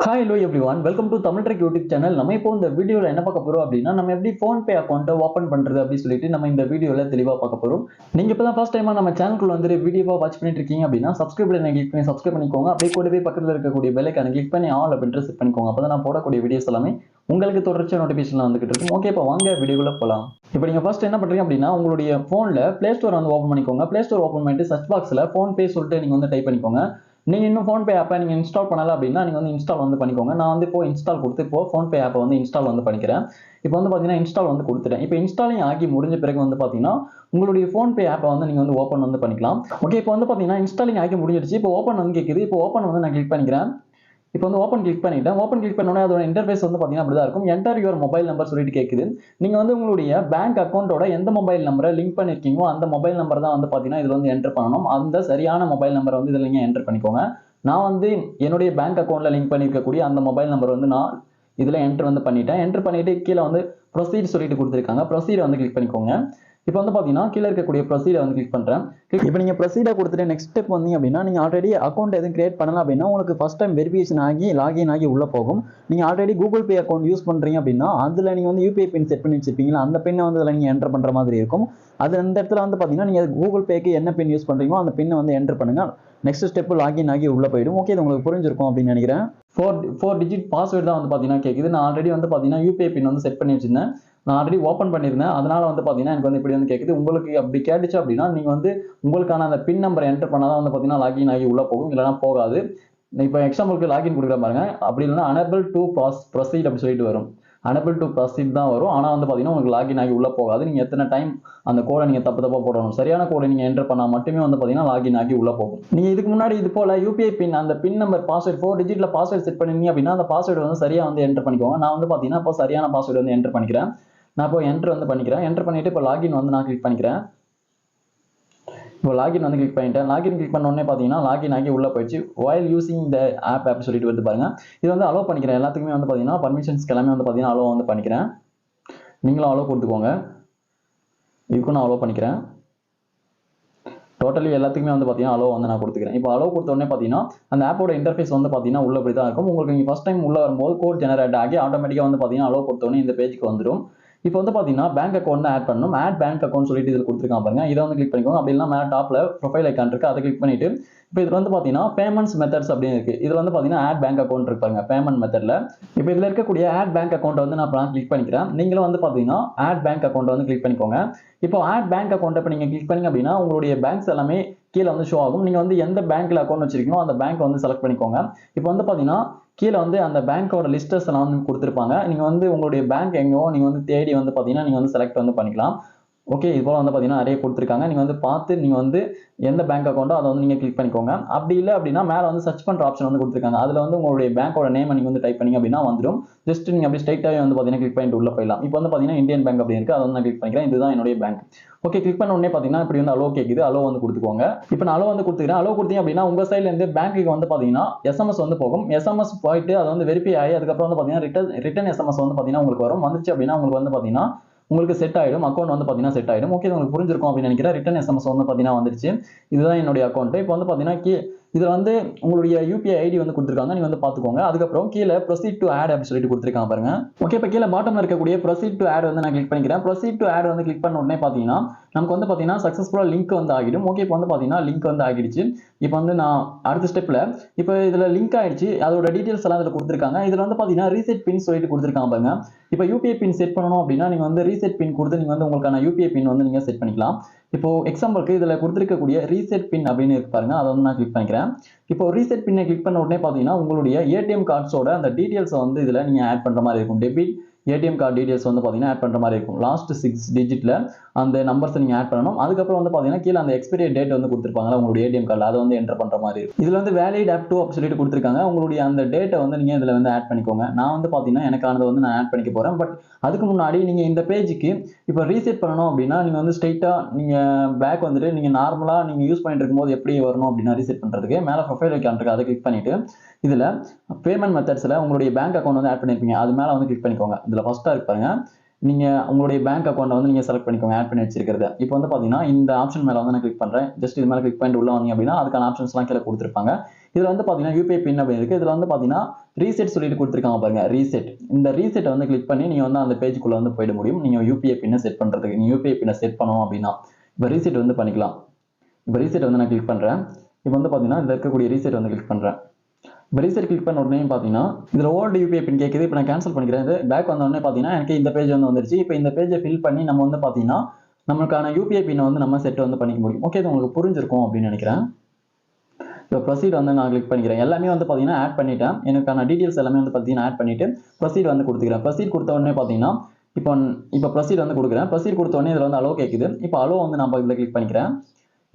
Hi, hello everyone. Welcome to Tamil Trek YouTube channel. நம்ம இப்போ இந்த வீடியோல என்ன பார்க்க போறோம் அப்படின்னா நம்ம எப்படி PhonePe அக்கௌண்ட் ஓபன் பண்றது அப்படி சொல்லிட்டு நம்ம இந்த வீடியோல தெளிவா பார்க்க போறோம். நீங்க இப்பதான் ஃபர்ஸ்ட் டைமா நம்ம சேனலுக்குள்ள வந்து வீடியோவா வாட்ச் பண்ணிட்டு இருக்கீங்க அப்படின்னா சப்ஸ்கிரைப் பட்டனை கிளிக் பண்ணி சப்ஸ்கிரைப் பண்ணிக்கோங்க. அப்படியே கூடவே பக்கத்துல இருக்கக்கூடிய பெல் ஐகானை கிளிக் பண்ணி ஆல் அப்படின்ற செட் பண்ணிக்கோங்க. அப்பதான் நான் போடக்கூடிய வீடியோஸ் எல்லாமே உங்களுக்கு தொடர்ச்சியா நோட்டிபிகேஷன்ல வந்துகிட்டு இருக்கும். ஓகே, இப்போ வாங்க வீடியோக்குள்ள போலாம். இப்போ நீங்க ஃபர்ஸ்ட் என்ன பண்றீங்க அப்படின்னா உங்களுடைய போன்ல பிளே ஸ்டோர் வந்து ஓபன் பண்ணிக்கோங்க. பிளே ஸ்டோர் ஓபன் பண்ணிட்டு சர்ச் பாக்ஸ்ல PhonePe சொல்லிட்டு நீங்க வந்து டைப் பண்ணிக்கோங்க. நீங்க இன்னும் PhonePe ஆப்பை நீங்க இன்ஸ்டால் பண்ணல அப்படின்னா நீங்க வந்து இன்ஸ்டால் வந்து பண்ணிக்கோங்க. நான் வந்து இப்போ இன்ஸ்டால் கொடுத்து இப்போ PhonePe ஆப்பை வந்து இன்ஸ்டால் வந்து பண்ணிக்கிறேன். இப்போ வந்து பாத்தீங்கன்னா இன்ஸ்டால் வந்து கொடுத்துட்டேன். இப்போ இன்ஸ்டாலிங் ஆகி முடிஞ்ச பிறகு வந்து பாத்தீங்கன்னா உங்களுடைய PhonePe ஆப்பை வந்து நீங்க வந்து ஓபன் வந்து பண்ணிக்கலாம். ஓகே, இப்போ வந்து பாத்தீங்கன்னா இன்ஸ்டாலிங் ஆகி முடிஞ்சிருச்சு. இப்போ ஓபன் வந்து கேக்குது. இப்போ ஓபன் வந்து நான் கிளிக் பண்ணிக்கிறேன். இப்போ வந்து ஓப்பன் கிளிக் பண்ணிட்டேன். ஓப்பன் கிளிக் பண்ணோடனே அதோட இன்டர்ஃபேஸ் வந்து பாத்தீங்கன்னா அப்படிதான் இருக்கும். என்டர் யுவர் மொபைல் நம்பர் சொல்லிட்டு கேக்குது. நீங்க வந்து உங்களுடைய பேங்க் அக்கௌண்டோட எந்த மொபைல் நம்பரை லிங்க் பண்ணிருக்கீங்களோ அந்த மொபைல் நம்பர் தான் வந்து பாத்தீங்கன்னா இதுல வந்து என்டர் பண்ணணும். அந்த சரியான மொபைல் நம்பரை வந்து இதுல நீங்க என்டர் பண்ணிக்கோங்க. நான் வந்து என்னுடைய பேங்க் அக்கௌண்ட்ல லிங்க் பண்ணிருக்கக்கூடிய அந்த மொபைல் நம்பர் வந்து நான் இதுல என்டர் வந்து பண்ணிட்டேன். என்டர் பண்ணிட்டு கீழே வந்து ப்ரொசீட் சொல்லிட்டு கொடுத்துருக்காங்க. ப்ரொசீட் வந்து கிளிக் பண்ணிக்கோங்க. இப்போ வந்து பாத்தீங்கன்னா கீழே இருக்கக்கூடிய ப்ரொசீடை வந்து கிளிக் பண்றேன். இப்போ நீங்க ப்ரொசீடை கொடுத்துட்டு நெக்ஸ்ட் ஸ்டெப் வந்தீங்க அப்படின்னா நீங்க ஆல்ரெடி அக்கௌண்ட் எதுவும் கிரியேட் பண்ணலாம் அப்படின்னா உங்களுக்கு ஃபர்ஸ்ட் டைம் வெரிஃபிகேஷன் ஆகி லாகின் ஆகி உள்ள போகும். நீங்க already Google Pay account use பண்றீங்க அப்படின்னா அதுல நீங்க வந்து யூபிஐ பின் செட் பண்ணி வச்சிருப்பீங்களா, அந்த பின்னை வந்து அதில் நீங்க என்டர் பண்ற மாதிரி இருக்கும். அது அந்த இடத்துல வந்து பாத்தீங்கன்னா நீங்க கூகுள் பேக்கு என்ன பின் யூஸ் பண்றீங்களோ அந்த பின்னை வந்து என்டர் பண்ணுங்க. நெக்ஸ்ட் ஸ்டெப் லாகின் ஆகி உள்ள போயிடும். ஓகே, இது உங்களுக்கு புரிஞ்சிருக்கும் அப்படின்னு நினைக்கிறேன். ஃபோர் டிஜிட் பாஸ்வேர்டு தான் வந்து பாத்தீங்கன்னா கேக்குது. நான் ஆல்ரெடி வந்து பாத்தீங்கன்னா யூபிஐ பின் வந்து செட் பண்ணி வச்சிருந்தேன். நான் ஆல்ரெடி ஓப்பன் பண்ணியிருந்தேன். அதனால வந்து பாத்தீங்கன்னா எனக்கு வந்து இப்படி வந்து கேக்குது. உங்களுக்கு அப்படி கேட்டுச்சு அப்படின்னா நீங்க வந்து உங்களுக்கான அந்த பின் நம்பர் என்டர் பண்ணாதான் வந்து பாத்தீங்கன்னா லாகின் ஆகி உள்ள போகும், இல்லைன்னா போகாது. இப்போ எக்ஸாம்பிளுக்கு லாகின் கொடுக்குற பாருங்க. அப்படி இல்லைன்னா unable to proceed அப்படி சொல்லிட்டு வரும். unable to proceed தான் வரும். ஆனா வந்து பாத்தீங்கன்னா உங்களுக்கு லாகின் ஆகி உள்ள போகாது. நீங்க எத்தனை டைம் அந்த கோடை நீங்க தப்பா போடணும். சரியான கோடை நீங்க என்டர் பண்ணா மட்டுமே வந்து பாத்தீங்கன்னா லாகின் ஆகி உள்ள போகும். நீங்க இதுக்கு முன்னாடி இது போல யூபிஐ பின் அந்த பின் நம்பர் பாஸ்வேர்ட் 4 டிஜிட்ல பாஸ்வேர்ட் செட் பண்ணீங்க அப்படின்னா அந்த பாஸ்வேர்டு வந்து சரியா வந்து என்டர் பண்ணிக்கோங்க. நான் வந்து பாத்தீங்கன்னா இப்போ சரியான பாஸ்வேர்டு வந்து என்டர் பண்ணிக்கிறேன். நான் இப்போ என்டர் வந்து பண்ணிக்கிறேன். என்டர் பண்ணிட்டு இப்போ லாகின் வந்து நான் கிளிக் பண்ணிக்கிறேன். இப்போ லாகின் வந்து கிளிக் பண்ணிட்டேன். லாகின் கிளிக் பண்ண உடனே பார்த்தீங்கன்னா லாகின் ஆகி உள்ள போயிடுச்சு. while using the app சொல்லிட்டு வந்து பாருங்க. இது வந்து அலோவ் பண்ணிக்கிறேன். எல்லாத்துக்குமே வந்து பார்த்தீங்கன்னா பர்மிஷன்ஸ் எல்லாமே வந்து பார்த்தீங்கன்னா அலோவ் வந்து பண்ணிக்கிறேன். நீங்களும் அலோவ் கொடுத்துக்கோங்க. இதுக்கும் நான் அலோவ் பண்ணிக்கிறேன். டோட்டலி எல்லாத்துக்குமே வந்து பார்த்தீங்கன்னா அலோவ் வந்து நான் கொடுத்துக்கிறேன். இப்போ அலோவ் கொடுத்த உடனே பார்த்தீங்கன்னா அந்த ஆப்போட இன்டர்ஃபேஸ் வந்து பார்த்தீங்கன்னா உள்ள இப்படி தான் இருக்கும். உங்களுக்கு நீங்கள் ஃபர்ஸ்ட் டைம் உள்ள வரும்போது கோட் ஜெனரேட் ஆகி ஆட்டோமேட்டிக்காக வந்து பார்த்தீங்கன்னா அலோவ் கொடுத்த உடனே இந்த பேஜுக்கு வந்துடும். இப்போ வந்து பாத்தீங்கன்னா பேங்க் அக்கௌண்ட் ஆட் பண்ணணும். ஆட் பேங்க் அக்கௌண்ட் சொல்லிட்டு இதுல கொடுத்துருக்காங்க பாருங்க. இதை வந்து கிளிக் பண்ணிக்கோங்க. அப்படி இல்லைன்னா மேல டாப்ல ப்ரொஃபைல் ஐக்கான் இருக்கு, அதை கிளிக் பண்ணிட்டு இப்போ இதுல வந்து பாத்தீங்கன்னா பேமெண்ட்ஸ் மெத்தட்ஸ் அப்படின்னு இருக்கு. இதுல வந்து பாத்தீங்கன்னா ஆட் பேங்க் அக்கௌண்ட் இருப்பாங்க பேமெண்ட் மெத்தட்ல. இப்போ இதுல இருக்கக்கூடிய ஆட் பேங்க் அக்கௌண்ட் வந்து நான் கிளிக் பண்ணிக்கிறேன். நீங்களும் வந்து பாத்தீங்கன்னா ஆட் பேங்க் அக்கௌண்ட் வந்து கிளிக் பண்ணிக்கோங்க. இப்போ ஆட் பேங்க் அக்கௌண்ட் இப்போ நீங்க கிளிக் பண்ணீங்க அப்படின்னா உங்களுடைய பேங்க்ஸ் எல்லாமே கீழே வந்து ஷோ ஆகும். நீங்க வந்து எந்த பேங்க்ல அக்கௌண்ட் வச்சிருக்கீங்களோ அந்த பேங்க் வந்து செலக்ட் பண்ணிக்கோங்க. இப்போ வந்து பாத்தீங்கன்னா கீழே வந்து அந்த பேங்கோட லிஸ்டர்ஸ் எல்லாம் வந்து கொடுத்துருப்பாங்க. நீங்க வந்து உங்களுடைய பேங்க் எங்கோ நீங்க வந்து தேடி வந்து பாத்தீங்கன்னா நீங்க வந்து செலக்ட் வந்து பண்ணிக்கலாம். ஓகே, இது போல வந்து பாத்தீங்கன்னா நிறைய கொடுத்துருக்காங்க. நீங்க வந்து பார்த்து நீங்க வந்து எந்த பேங்க் அக்கௌண்ட்டோ அதை வந்து நீங்க கிளிக் பண்ணிக்கோங்க. அப்படி இல்லை அப்படின்னா மேல வந்து சர்ச் பண்ற ஆப்ஷன் வந்து கொடுத்துருக்காங்க. அதுல வந்து உங்களுடைய பேங்கோட நேம் நீங்க வந்து டைப் பண்ணீங்க அப்படின்னா வந்துடும். ஜஸ்ட் நீங்க அப்படி ஸ்ட்ரைட்டாவே வந்து பாத்தீங்கன்னா கிளிக் பண்ணிட்டு உள்ள போயிடலாம். இப்போ வந்து பாத்தீங்கன்னா இந்தியன் பேங்க் அப்படி இருக்கு, அதை வந்து நான் கிளிக் பண்ணிக்கிறேன். இதுதான் என்னுடைய பேங்க். ஓகே, கிளிக் பண்ண உடனே பாத்தீங்கன்னா இப்படி வந்து அலோ கேக்குது. அலோ வந்து கொடுத்துக்கோங்க. இப்போ நான் அலோ வந்து கொடுத்துக்கிறேன். அலோ கொடுத்தீங்க அப்படின்னா உங்க சைட்ல இருந்து பேங்க்கு வந்து பாத்தீங்கன்னா எஸ்எம்எஸ் வந்து போகும். எஸ்எம்எஸ் போயிட்டு அதை வந்து வெரிஃபை ஆகி அதுக்கப்புறம் வந்து பாத்தீங்கன்னா ரிட்டன் எஸ்எம்எஸ் வந்து பாத்தீங்கன்னா உங்களுக்கு வரும். வந்துச்சு அப்படின்னா உங்களுக்கு வந்து பாத்தீங்கன்னா உங்களுக்கு செட் ஆயிடும். அக்கௌண்ட் வந்து பாத்தீங்கன்னா செட் ஆயிடும். ஓகே, உங்களுக்கு புரிஞ்சிருக்கும் அப்படின்னு நினைக்கிறேன். ரிட்டன் எஸ்எம்எஸ் வந்து பாத்தீங்கன்னா வந்துருச்சு. இதுதான் என்னுடைய அக்கௌண்ட். இப்போ வந்து பாத்தீங்கன்னா இதுல வந்து உங்களுடைய யூபிஐ ஐடி வந்து கொடுத்துருக்காங்க. நீங்க வந்து பாத்துக்கோங்க. அதுக்கப்புறம் கீழே ப்ரொசீட் டு ஆட் அப்படின்னு சொல்லிட்டு கொடுத்துருக்காங்க பாருங்க. ஓகே, இப்போ கீழே பாட்டம்ல இருக்கக்கூடிய ப்ரொசீட் டு ஆட் வந்து நான் கிளிக் பண்ணிக்கிறேன். ப்ரொசீட் டு ஆட் வந்து கிளிக் பண்ண உடனே பாத்தீங்கன்னா நமக்கு வந்து பாத்தீங்கன்னா சக்சஸ்ஃபுல்லா லிங்க் வந்து ஆகிடும். ஓகே, இப்போ வந்து பாத்தீங்கன்னா லிங்க் வந்து ஆகிடுச்சு. இப்போ வந்து நான் அடுத்த ஸ்டெப்ல இப்போ இதுல லிங்க் ஆயிடுச்சு. அதோட டீடைல்ஸ் எல்லாம் இதுல கொடுத்துருக்காங்க. இதுல வந்து பாத்தீங்கன்னா ரீசெட் பின் சொல்லிட்டு கொடுத்துருக்காங்க பாருங்க. இப்போ யூபிஐ பின் செட் பண்ணணும் அப்படின்னா நீங்க வந்து ரீசெட் பின் கொடுத்து நீங்க வந்து உங்களுக்கான யூபிஐ பின் வந்து நீங்க செட் பண்ணிக்கலாம். இப்போ எக்ஸாம்பிளுக்கு இதுல கொடுத்துருக்கக்கூடிய ரீசெட் பின் அப்படின்னு இருக்கு பாருங்க, அதை வந்து நான் கிளிக் பண்ணிக்கிறேன். இப்போ ரீசெட் பின்னை கிளிக் பண்ண உடனே பாத்தீங்கன்னா உங்களுடைய ஏடிஎம் கார்ட்ஸோட அந்த டீடைல்ஸ் வந்து இதுல நீங்க ஆட் பண்ற மாதிரி இருக்கும். டெபிட் ஏடிஎம் கார்டு டீடைல்ஸ் வந்து பாத்தீங்கன்னா ஆட் பண்ற மாதிரி இருக்கும். லாஸ்ட் 6 டிஜிட்ல அந்த நம்பர்ஸ் நீங்க ஆட் பண்ணணும். அதுக்கப்புறம் வந்து பாத்தீங்கன்னா கீழே அந்த எக்ஸ்பைரி டேட் வந்து கொடுத்துருப்பாங்க உங்களுடைய ஏடிஎம் கார்டு, அதை வந்து என்டர் பண்ற மாதிரி இருக்கும். இதுல வந்து வேலிட் அப் டு அப்படி சொல்லிட்டு கொடுத்துருக்காங்க. உங்களுடைய அந்த டேட்டை வந்து நீங்க இதுல வந்து ஆட் பண்ணிக்கோங்க. நான் வந்து பாத்தீங்கன்னா எனக்கானதை வந்து நான் ஆட் பண்ணிக்க போறேன். பட் அதுக்கு முன்னாடி நீங்க இந்த பேஜுக்கு இப்போ ரீசெட் பண்ணணும் அப்படின்னா நீங்க வந்து ஸ்ட்ரைட்டா நீங்க பேக் வந்துட்டு நீங்க நார்மலா நீங்க யூஸ் பண்ணிட்டு இருக்கும்போது எப்படி வரணும் அப்படின்னா ரீசெட் பண்றதுக்கு மேல ப்ரொஃபைல் ஐகான் இருக்கு, அதை கிளிக் பண்ணிட்டு இதுல பேமெண்ட் மெத்தட்ஸ்ல உங்களுடைய பேங்க் அக்கௌண்ட் வந்து ஆட் பண்ணிருப்பீங்க, அது மேல வந்து கிளிக் பண்ணிக்கோங்க. இதுல ஃபர்ஸ்டா இருக்கு பாருங்க, நீங்க உங்களுடைய பேங்க் அக்கௌண்ட் வந்து நீங்க செலக்ட் பண்ணிக்கோங்க ஆட் பண்ணி வச்சிருக்கிறது. இப்போ வந்து பாத்தீங்கன்னா இந்த ஆப்ஷன் மேல வந்து நான் கிளிக் பண்றேன். ஜஸ்ட் இது மேல கிளிக் பண்ணிட்டு உள்ள வந்தீங்க அப்படின்னா அதுக்கான ஆப்ஷன்ஸ்லாம் கீழே கொடுத்துருப்பாங்க. இதில் வந்து பார்த்தீங்கன்னா யூபிஐ பின் அப்படி இருக்குது. இதில் வந்து பார்த்தீங்கன்னா ரீசெட் சொல்லிட்டு கொடுத்துருக்காங்க பாருங்க, ரீசெட். இந்த ரீசெட்டை வந்து கிளிக் பண்ணி நீங்கள் வந்து அந்த பேஜுக்குள்ளே வந்து போயிட முடியும். நீங்கள் யூபிஐ பின்னை செட் பண்ணுறதுக்கு. நீங்கள் யூபிஐ பின்னை செட் பண்ணணும் அப்படின்னா இப்போ ரீசெட் வந்து பண்ணிக்கலாம். இப்போ ரீசெட் வந்து நான் கிளிக் பண்ணுறேன். இப்போ வந்து பார்த்தீங்கன்னா இதில் இருக்கக்கூடிய ரீசெட் வந்து கிளிக் பண்ணுறேன். இப்போ ரீசெட் கிளிக் பண்ண உடனே பார்த்தீங்கன்னா இதில் ஓல்டு யூபிஐ பின் கேட்குது. இப்போ நான் கேன்சல் பண்ணிக்கிறேன். இது பேக் வந்த உடனே பார்த்தீங்கன்னா எனக்கு இந்த பேஜ் வந்து வந்துருச்சு. இப்போ இந்த பேஜை ஃபில் பண்ணி நம்ம வந்து பார்த்தீங்கன்னா நம்மளுக்கான யூபிஐ பின் வந்து நம்ம செட் வந்து பண்ணிக்க முடியும். ஓகே, இது உங்களுக்கு புரிஞ்சிருக்கும் அப்படின்னு நினைக்கிறேன். இப்போ ப்ரொசீட் வந்து நான் கிளிக் பண்ணிக்கிறேன். எல்லாமே வந்து பார்த்தீங்கன்னா ஆட் பண்ணிட்டேன். எனக்கான டீட்டெயில்ஸ் எல்லாமே வந்து பார்த்தீங்கன்னா ஆட் பண்ணிட்டு ப்ரொசீட் வந்து கொடுத்துக்கிறேன். ப்ரொசீட் கொடுத்த உடனே பார்த்தீங்கன்னா இப்போ ப்ரொசீட் வந்து கொடுக்குறேன். ப்ரொசீட் கொடுத்த உடனே இதில் வந்து அலோ கேட்குது. இப்போ அலோ வந்து நான் இதில் கிளிக் பண்ணிக்கிறேன்.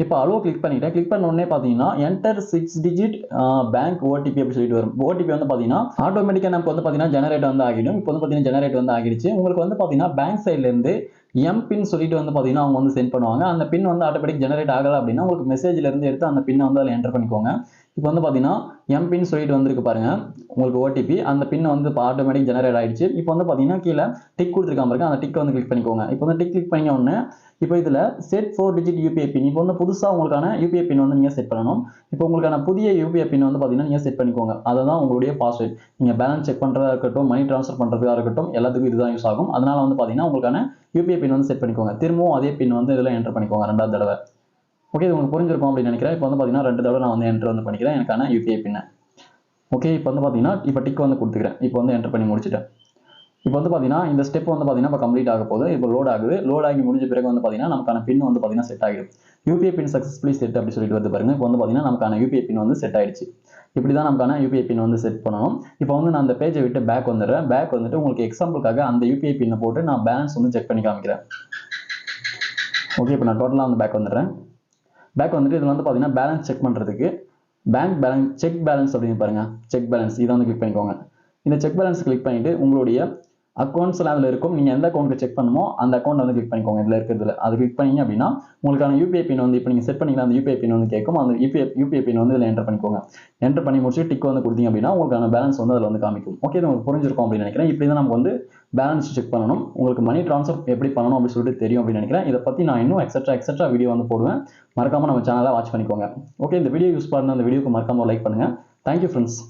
இப்போ அலோ கிளிக் பண்ணிட்டேன். கிளிக் பண்ண உடனே பார்த்தீங்கன்னா என்டர் 6 டிஜிட் பேங்க் ஓடிபி அப்படி சொல்லிட்டு வரும். ஓடிபி வந்து பார்த்தீங்கன்னா ஆட்டோமேட்டிக்காக நமக்கு வந்து பார்த்தீங்கன்னா ஜெனரேட் வந்து ஆகிடும். இப்போ வந்து பார்த்தீங்கன்னா ஜெனரேட் வந்து ஆகிடுச்சு. உங்களுக்கு வந்து பார்த்தீங்கன்னா பேங்க் சைட்லேருந்து பின் சொல்லிட்டு வந்து பார்த்தீங்கன்னா அவங்க வந்து சென்ட் பண்ணுவாங்க. அந்த பின் வந்து ஆட்டோமேட்டிக் ஜெனரேட் ஆகலை அப்படின்னா உங்களுக்கு மெசேஜ்ல இருந்து எடுத்து அந்த பின்னை வந்து அதில் என்டர் பண்ணிக்கோங்க. இப்போ வந்து பார்த்தீங்கன்னா பின் சொல்லிட்டு வந்திருக்கு பாருங்க, உங்களுக்கு ஓடிபி. அந்த பின் வந்து இப்போ ஆட்டோமேட்டிக் ஜெனரேட் ஆயிடுச்சு. இப்போ வந்து பார்த்தீங்கன்னா கீழே டிக் கொடுத்துருக்காம இருக்கு, அந்த டிக் வந்து கிளிக் பண்ணிக்கோங்க. இப்போ வந்து டிக் கிளிக் பண்ண உடனே இப்போ இதில் செட் 4 டிஜிட் யூபிஐ பின். இப்போ வந்து புதுசாக உங்களுக்கான யூபிஐ பின் வந்து நீங்கள் செட் பண்ணணும். இப்போ உங்களுக்கான புதிய யூபிஐ பின் வந்து பார்த்தீங்கன்னா நீங்கள் செட் பண்ணிக்கோங்க. அதுதான் உங்களுடைய பாஸ்வேர்ட். நீங்கள் பேலன்ஸ் செக் பண்ணுறதா இருக்கட்டும், மணி ட்ரான்ஸ்ஃபர் பண்ணுறதா இருக்கட்டும், எல்லாத்துக்கும் இதுதான் யூஸ் ஆகும். அதனால வந்து பார்த்தீங்கன்னா உங்களுக்கான யூபிஐ பின் வந்து செட் பண்ணிக்கோங்க. திரும்பவும் அதே பின் வந்து இதில் என்டர் பண்ணிக்கோங்க 2வது தடவை. ஓகே, இது உங்களுக்கு புரிஞ்சிருக்கும் அப்படின்னு நினைக்கிறேன். இப்போ வந்து பார்த்தீங்கன்னா 2 தடவை நான் வந்து என்டர் வந்து பண்ணிக்கிறேன் எனக்கான யூபிஐ பின்னை. ஓகே, இப்போ வந்து பார்த்தீங்கன்னா இப்போ டிக் வந்து கொடுத்துக்கிறேன். இப்போ வந்து என்டர் பண்ணி முடிச்சிட்டேன். இப்போ வந்து பார்த்தீங்கன்னா இந்த ஸ்டெப் வந்து பார்த்தீங்கன்னா இப்போ கம்ப்ளீட் ஆக போகுது. இப்போ லோட் ஆகுது. லோட் ஆகி முடிஞ்ச பிறகு வந்து பார்த்தீங்கன்னா நமக்கான பின் வந்து பார்த்தீங்கன்னா செட் ஆகிடும். யூபிஐ பின் சக்ஸஸ்ஃபுல்லி செட் அப்படி சொல்லிட்டு வந்து பாருங்க. இப்போ வந்து பார்த்தீங்கன்னா நமக்கான யூபிஐ பின் வந்து செட் ஆயிடுச்சு. இப்படி தான் நமக்கான யூபிஐ பின் வந்து செட் பண்ணணும். இப்போ வந்து நான் அந்த பேஜை விட்டு பேக் வந்துடுறேன். பேக் வந்துட்டு உங்களுக்கு எக்ஸாம்பிளுக்காக அந்த யூபிஐ பின்னை போட்டு நான் பேலன்ஸ் வந்து செக் பண்ணி காமிக்கிறேன். ஓகே, இப்போ நான் டோட்டலாக வந்து பேக் வந்துடுறேன். பேக் வந்துட்டு இதில் வந்து பார்த்தீங்கன்னா பேலன்ஸ் செக் பண்ணுறதுக்கு பேங்க் பேலன்ஸ் செக் பேலன்ஸ் அப்படின்னு பாருங்க, செக் பேலன்ஸ் இதை வந்து கிளிக் பண்ணிக்கோங்க. இந்த செக் பேலன்ஸ் கிளிக் பண்ணிட்டு உங்களுடைய அக்கௌண்ட்ஸ் எல்லாம் அதில் இருக்கும். நீங்கள் எந்த அக்கௌண்ட்டு செக் பண்ணுமோ அந்த அக்கௌண்ட் வந்து கிளிக் பண்ணிக்கோங்க. இதில் இருக்கிறதுல அது கிளிக் பண்ணீங்க அப்படின்னா உங்களுக்கான யூபிஐ பின் வந்து இப்போ நீங்கள் செட் பண்ணிக்கலாம். அந்த யூபிஐ பின் வந்து கேட்கும். அந்த யூபிஐ பின் வந்து இதில் என்டர் பண்ணிக்கோங்க. என்டர் பண்ணி முடிச்சு டிக் வந்து கொடுத்தீங்க அப்படின்னா உங்களுக்கான பேலன்ஸ் வந்து அதில் வந்து காமிக்கும். ஓகே, இது உங்களுக்கு புரிஞ்சிருக்கும் அப்படின்னு நினைக்கிறேன். இப்படி தான் நமக்கு வந்து பேலன்ஸ் செக் பண்ணணும். உங்களுக்கு மணி ட்ரான்ஸ்ஃபர் எப்படி பண்ணணும் அப்படின்னு சொல்லிட்டு தெரியும் அப்படின்னு நினைக்கிறேன். இதை பற்றி நான் இன்னும் எக்ஸெட்ரா வீடியோ வந்து போடுவேன். மறக்காம நம்ம சேனலை வாட்ச் பண்ணிக்கோங்க. ஓகே, இந்த வீடியோ யூஸ் பண்ண அந்த வீடியோக்கு மறக்காம லைக் பண்ணுங்க. Thank you friends.